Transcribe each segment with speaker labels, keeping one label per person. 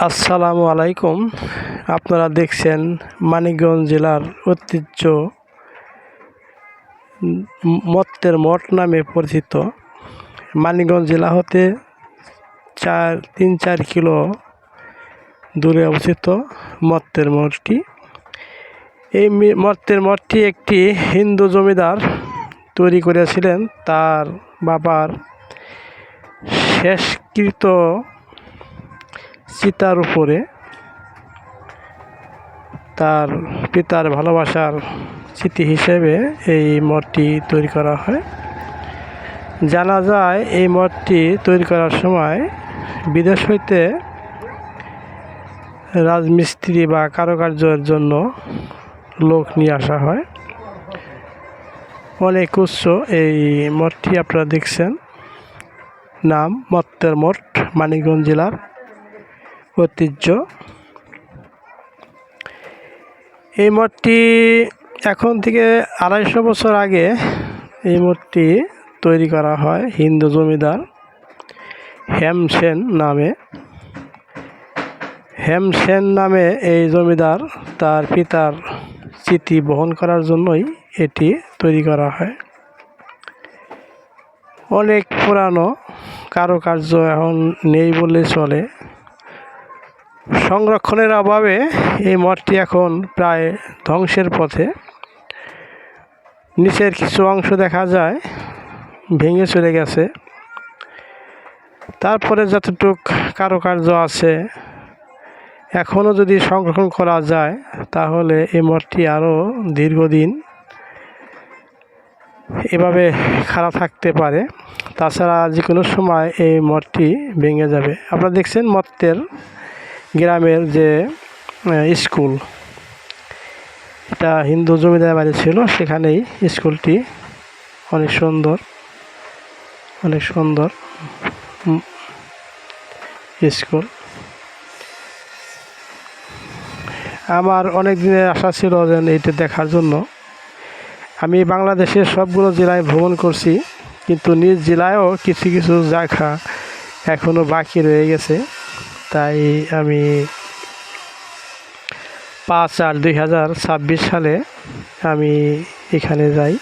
Speaker 1: আসসালামু আলাইকুম। আপনারা দেখছেন মানিকগঞ্জ জেলার ঐতিহ্য মত্তের মঠ নামে পরিচিত। মানিকগঞ্জ জেলা হতে 3-4 কিলো দূরে অবস্থিত মত্তের মঠটি। এই মত্তের মঠটি একটি হিন্দু জমিদার তৈরি করেছিলেন তার বাবার শেষকৃত চিতার উপরে। তার পিতার ভালোবাসার স্মৃতি হিসেবে এই মঠটি তৈরি করা হয়। জানা যায় এই মঠটি তৈরি করার সময় বিদেশ হইতে রাজমিস্ত্রি বা কারুকার্যের জন্য লোক নিয়ে আসা হয়। অনেক উচ্চ এই মঠটি আপনারা দেখছেন, নাম মত্তের মঠ, মানিকগঞ্জ জেলার ঐতিহ্য। এই মঠটি এখন থেকে 250 বছর আগে এই মঠটি তৈরি করা হয় হিন্দু জমিদার হেমসেন নামে এই জমিদার তার পিতার স্মৃতি বহন করার জন্যই এটি তৈরি করা হয়। অনেক পুরানো, কারুকার্য এখন নেই বললে চলে। সংরক্ষণের অভাবে এই মঠটি এখন প্রায় ধ্বংসের পথে। নিচের কিছু অংশ দেখা যায় ভেঙে চলে গেছে। তারপরে যতটুক কারুকার্য আছে এখনও যদি সংরক্ষণ করা যায় তাহলে এই মঠটি আরও দীর্ঘদিন এভাবে খাড়া থাকতে পারে। তাছাড়া যে কোনো সময় এই মঠটি ভেঙে যাবে। আপনারা দেখছেন মত্তের গ্রামের যে স্কুল, এটা হিন্দু জমিদার বাড়ি ছিল, সেখানেই স্কুলটি অনেক সুন্দর স্কুল। আমার অনেক দিনের আশা ছিল যে এইটা দেখার জন্য। আমি বাংলাদেশের সবগুলো জেলায় ভ্রমণ করছি, কিন্তু নিজ জেলায়ও কিছু কিছু জায়গা এখনও বাকি রয়ে গেছে। তাই আমি 5/8/2026 সালে আমি এখানে যাই।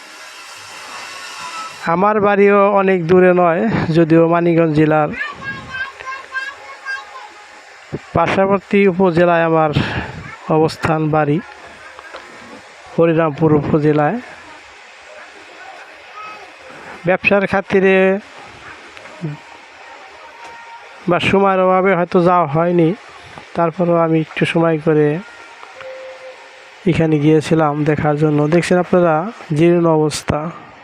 Speaker 1: আমার বাড়িও অনেক দূরে নয়, যদিও মানিকগঞ্জ জেলার পার্শ্ববর্তী উপজেলায় আমার অবস্থান, বাড়ি হরিরামপুর উপজেলায়। ব্যবসার খাতিরে বা সময়ের অভাবে হয়তো যাওয়া হয়নি, তারপরেও আমি একটু সময় করে এখানে গিয়েছিলাম দেখার জন্য। দেখছেন আপনারা জীর্ণ অবস্থা,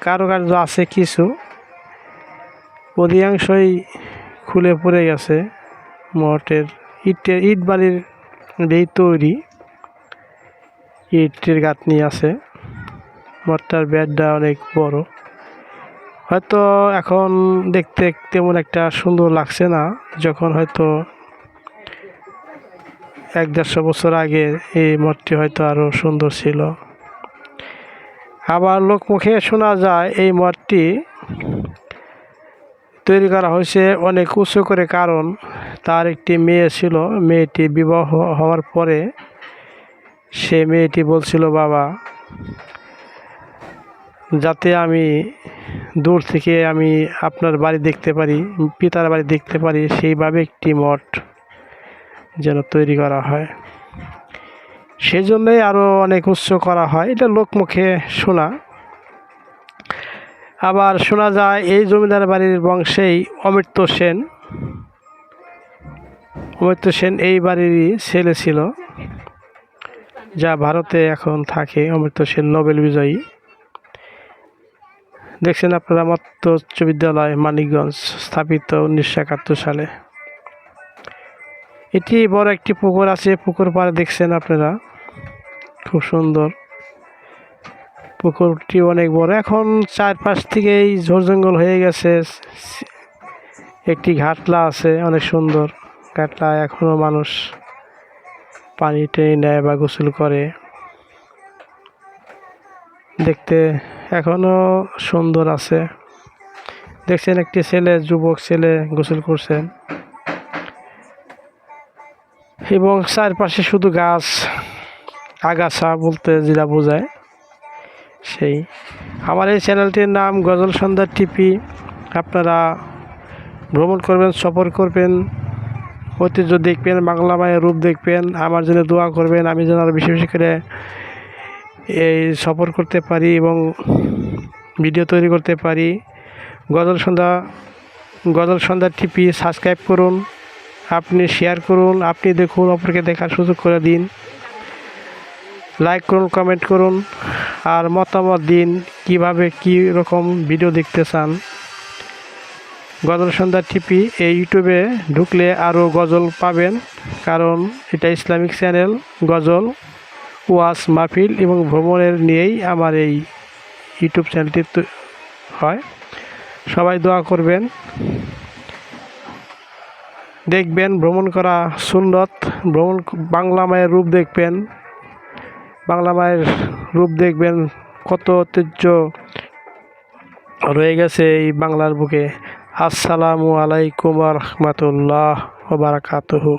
Speaker 1: কারুকার্য আছে কিছু, অধিকাংশই খুলে পড়ে গেছে। মঠের ইট বালির দিয়ে তৈরি, ইটের গাঁথনি আছে। মঠটার বেডটা অনেক বড়, হয়তো এখন দেখতে তেমন একটা সুন্দর লাগছে না, যখন হয়তো 100-150 বছর আগে এই মঠটি হয়তো আরও সুন্দর ছিল। আবার লোকমুখে শোনা যায় এই মঠটি তৈরি করা হয়েছে অনেক উঁচু করে, কারণ তার একটি মেয়ে ছিল। মেয়েটি বিবাহ হওয়ার পরে সে মেয়েটি বলছিল, বাবা, যাতে আমি দূর থেকে আমি আপনার বাড়ি দেখতে পারি, পিতার বাড়ি দেখতে পারি, সেইভাবে একটি মঠ যেন তৈরি করা হয়। সেজন্যই আরও অনেক উৎস করা হয়, এটা লোকমুখে শোনা। আবার শোনা যায় এই জমিদার বাড়ির বংশেই অমৃত সেন এই বাড়িরই ছেলে ছিল, যা ভারতে এখন থাকে। অমৃত সেন নোবেল বিজয়ী। দেখছেন আপনারা মত্ত উচ্চ বিদ্যালয় মানিকগঞ্জ, স্থাপিত 1971 সালে। এটি বড় একটি পুকুর আছে, পুকুর পাড়ে দেখছেন আপনারা, খুব সুন্দর। পুকুরটি অনেক বড়, এখন চারপাশ থেকেই ঝোড় জঙ্গল হয়ে গেছে। একটি ঘাটলা আছে, অনেক সুন্দর ঘাটলা, এখনও মানুষ পানি টেনে নেয় বা গোসল করে। দেখতে এখনও সুন্দর আছে। দেখছেন একটি ছেলে, যুবক ছেলে গোসল করছেন। এবং চারপাশে শুধু গাছ, আগাছা বলতে যেটা বোঝায় সেই। আমার এই চ্যানেলটির নাম গজল সন্ধ্যা টিপি। আপনারা ভ্রমণ করবেন, সফর করবেন, ঐতিহ্য দেখবেন, বাংলা মায়ের রূপ দেখবেন, আমার জন্য দোয়া করবেন, আমি যেন আরও বেশি বেশি করে এই সফর করতে পারি এবং ভিডিও তৈরি করতে পারি। গজল সন্ধ্যা টিপি সাবস্ক্রাইব করুন, আপনি শেয়ার করুন, আপনি দেখুন, অপরকে দেখার সুযোগ করে দিন, লাইক করুন, কমেন্ট করুন, আর মতামত দিন কিভাবে কী রকম ভিডিও দেখতে চান। গজল সন্ধ্যা টিপি এই ইউটিউবে ঢুকলে আরও গজল পাবেন, কারণ এটা ইসলামিক চ্যানেল। গজল, ওয়াজ, মাহফিল এবং ভ্রমণের নিয়েই আমার এই ইউটিউব চ্যানেলটি হয়। সবাই দোয়া করবেন, দেখবেন ভ্রমণ করা সুন্নত। বাংলা মায়ের রূপ দেখবেন, বাংলা মায়ের রূপ দেখবেন, কত ঐতিহ্য রয়ে গেছে এই বাংলার বুকে। আসসালামু আলাইকুম ওয়া রাহমাতুল্লাহ ওয়া বারাকাতুহু।